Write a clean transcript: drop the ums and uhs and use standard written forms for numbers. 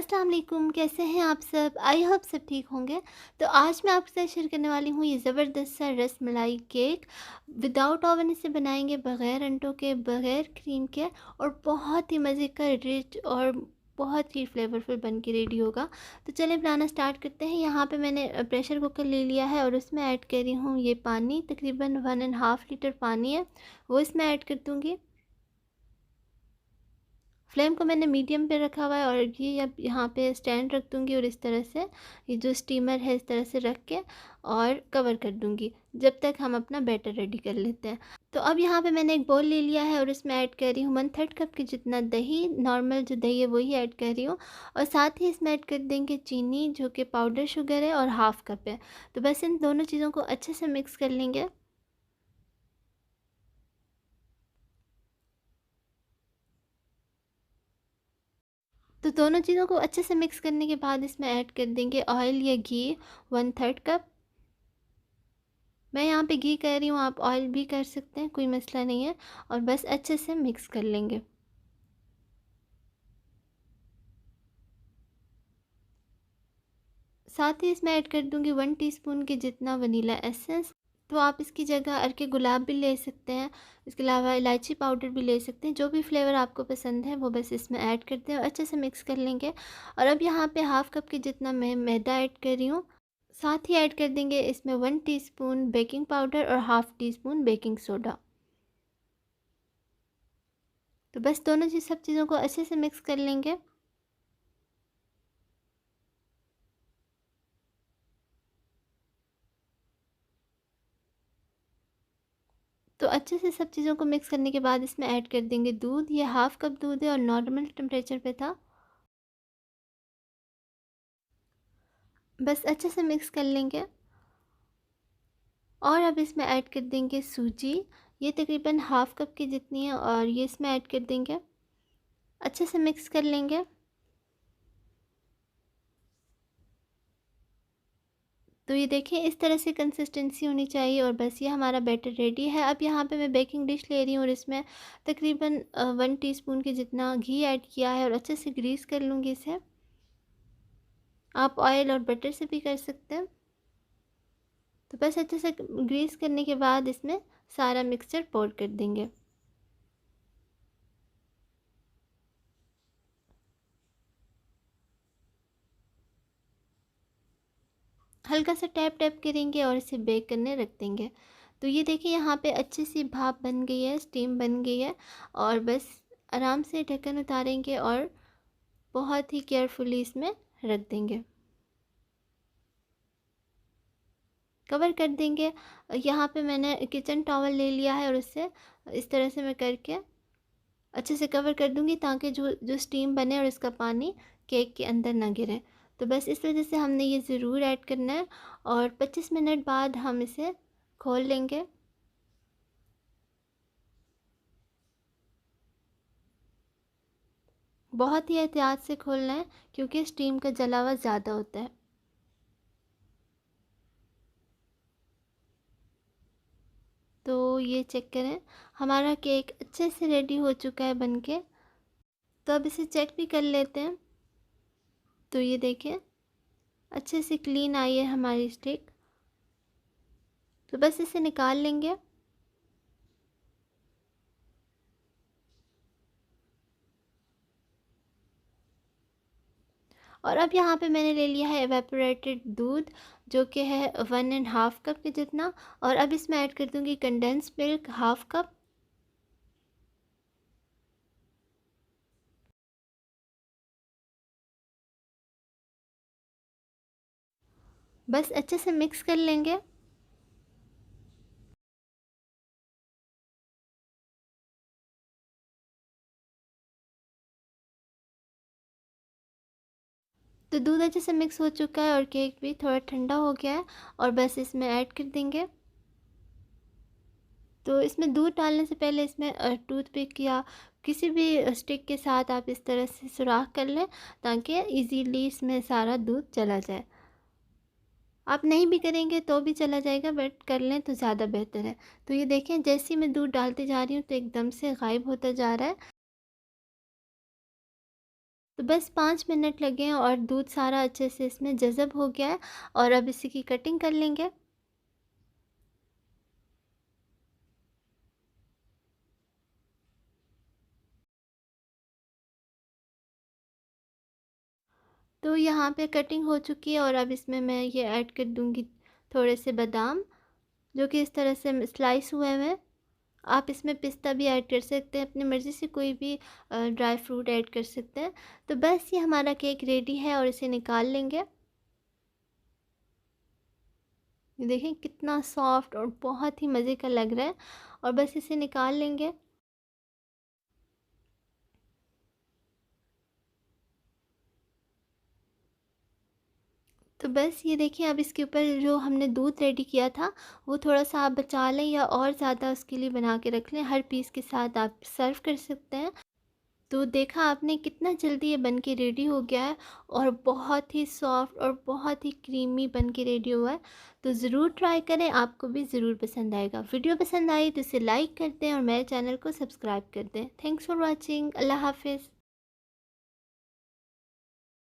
अस्सलाम वालेकुम, कैसे हैं आप सब? आई होप सब ठीक होंगे। तो आज मैं आपके साथ शेयर करने वाली हूँ ये ज़बरदस्त सा रस मलाई केक। विदाउट ओवन इसे बनाएंगे, बग़ैर अंडों के, बग़ैर क्रीम के, और बहुत ही मज़े का, रिच और बहुत ही फ्लेवरफुल बन के रेडी होगा। तो चलिए बनाना स्टार्ट करते हैं। यहाँ पे मैंने प्रेशर कुकर ले लिया है और उसमें ऐड कर रही हूँ ये पानी। तकरीबन 1.5 लीटर पानी है, वो इसमें ऐड कर दूँगी। फ्लेम को मैंने मीडियम पे रखा हुआ है और ये अब यहाँ पे स्टैंड रख दूँगी और इस तरह से ये जो स्टीमर है इस तरह से रख के और कवर कर दूँगी जब तक हम अपना बैटर रेडी कर लेते हैं। तो अब यहाँ पे मैंने एक बोल ले लिया है और इसमें ऐड कर रही हूँ 1/3 कप के जितना दही। नॉर्मल जो दही है वही ऐड कर रही हूँ, और साथ ही इसमें ऐड कर देंगे चीनी जो कि पाउडर शुगर है और 1/2 कप है। तो बस इन दोनों चीज़ों को अच्छे से मिक्स कर लेंगे। तो दोनों चीज़ों को अच्छे से मिक्स करने के बाद इसमें ऐड कर देंगे ऑयल या घी 1/3 कप। मैं यहाँ पे घी कर रही हूँ, आप ऑयल भी कर सकते हैं, कोई मसला नहीं है। और बस अच्छे से मिक्स कर लेंगे। साथ ही इसमें ऐड कर दूँगी 1 टीस्पून के जितना वनीला एसेंस। तो आप इसकी जगह अर्के गुलाब भी ले सकते हैं, इसके अलावा इलायची पाउडर भी ले सकते हैं। जो भी फ्लेवर आपको पसंद है वो बस इसमें ऐड करते हैं और अच्छे से मिक्स कर लेंगे। और अब यहाँ पे 1/2 कप के जितना मैं मैदा ऐड कर रही हूँ। साथ ही ऐड कर देंगे इसमें 1 टीस्पून बेकिंग पाउडर और 1/2 टीस्पून बेकिंग सोडा। तो बस दोनों चीज़ सब चीज़ों को अच्छे से मिक्स कर लेंगे। तो अच्छे से सब चीज़ों को मिक्स करने के बाद इसमें ऐड कर देंगे दूध। ये 1/2 कप दूध है और नॉर्मल टेम्परेचर पे था। बस अच्छे से मिक्स कर लेंगे। और अब इसमें ऐड कर देंगे सूजी। ये तकरीबन 1/2 कप की जितनी है और ये इसमें ऐड कर देंगे। अच्छे से मिक्स कर लेंगे। तो ये देखिए इस तरह से कंसिस्टेंसी होनी चाहिए और बस ये हमारा बैटर रेडी है। अब यहाँ पे मैं बेकिंग डिश ले रही हूँ और इसमें तकरीबन 1 टीस्पून के जितना घी ऐड किया है और अच्छे से ग्रीस कर लूँगी इसे। आप ऑयल और बटर से भी कर सकते हैं। तो बस अच्छे से ग्रीस करने के बाद इसमें सारा मिक्सचर पोर कर देंगे। हल्का सा टैप टैप करेंगे और इसे बेक करने रख देंगे। तो ये देखिए यहाँ पे अच्छी सी भाप बन गई है, स्टीम बन गई है। और बस आराम से ढक्कन उतारेंगे और बहुत ही केयरफुली इसमें रख देंगे, कवर कर देंगे। यहाँ पे मैंने किचन टॉवल ले लिया है और उससे इस तरह से मैं करके अच्छे से कवर कर दूंगी ताकि जो जो स्टीम बने और इसका पानी केक के अंदर ना गिरे। तो बस इस वजह से हमने ये ज़रूर ऐड करना है। और 25 मिनट बाद हम इसे खोल लेंगे। बहुत ही एहतियात से खोलना है क्योंकि स्टीम का जलावा ज़्यादा होता है। तो ये चेक करें, हमारा केक अच्छे से रेडी हो चुका है बनके। तो अब इसे चेक भी कर लेते हैं। तो ये देखिए अच्छे से क्लीन आई है हमारी स्टिक। तो बस इसे निकाल लेंगे। और अब यहाँ पे मैंने ले लिया है एवेपोरेटेड दूध जो कि है 1.5 कप के जितना। और अब इसमें ऐड कर दूँगी कंडेंस मिल्क 1/2 कप। बस अच्छे से मिक्स कर लेंगे। तो दूध अच्छे से मिक्स हो चुका है और केक भी थोड़ा ठंडा हो गया है। और बस इसमें ऐड कर देंगे। तो इसमें दूध डालने से पहले इसमें टूथपिक या किसी भी स्टिक के साथ आप इस तरह से सुराख कर लें ताकि इजीली इसमें सारा दूध चला जाए। आप नहीं भी करेंगे तो भी चला जाएगा, बट कर लें तो ज़्यादा बेहतर है। तो ये देखें जैसे ही मैं दूध डालती जा रही हूँ तो एकदम से गायब होता जा रहा है। तो बस 5 मिनट लगे हैं और दूध सारा अच्छे से इसमें जज़ब हो गया है और अब इसी की कटिंग कर लेंगे। तो यहाँ पे कटिंग हो चुकी है और अब इसमें मैं ये ऐड कर दूँगी थोड़े से बादाम, जो कि इस तरह से स्लाइस हुए हुए हैं। आप इसमें पिस्ता भी ऐड कर सकते हैं, अपनी मर्ज़ी से कोई भी ड्राई फ्रूट ऐड कर सकते हैं। तो बस ये हमारा केक रेडी है और इसे निकाल लेंगे। ये देखें कितना सॉफ्ट और बहुत ही मज़े का लग रहा है और बस इसे निकाल लेंगे। तो बस ये देखिए, अब इसके ऊपर जो हमने दूध रेडी किया था वो थोड़ा-सा आप बचा लें या और ज़्यादा उसके लिए बना के रख लें। हर पीस के साथ आप सर्व कर सकते हैं। तो देखा आपने कितना जल्दी ये बन के रेडी हो गया है और बहुत ही सॉफ्ट और बहुत ही क्रीमी बन के रेडी हुआ है। तो ज़रूर ट्राई करें, आपको भी ज़रूर पसंद आएगा। वीडियो पसंद आई तो इसे लाइक कर दें और मेरे चैनल को सब्सक्राइब कर दें। Thanks for watching. अल्लाह हाफ़िज़।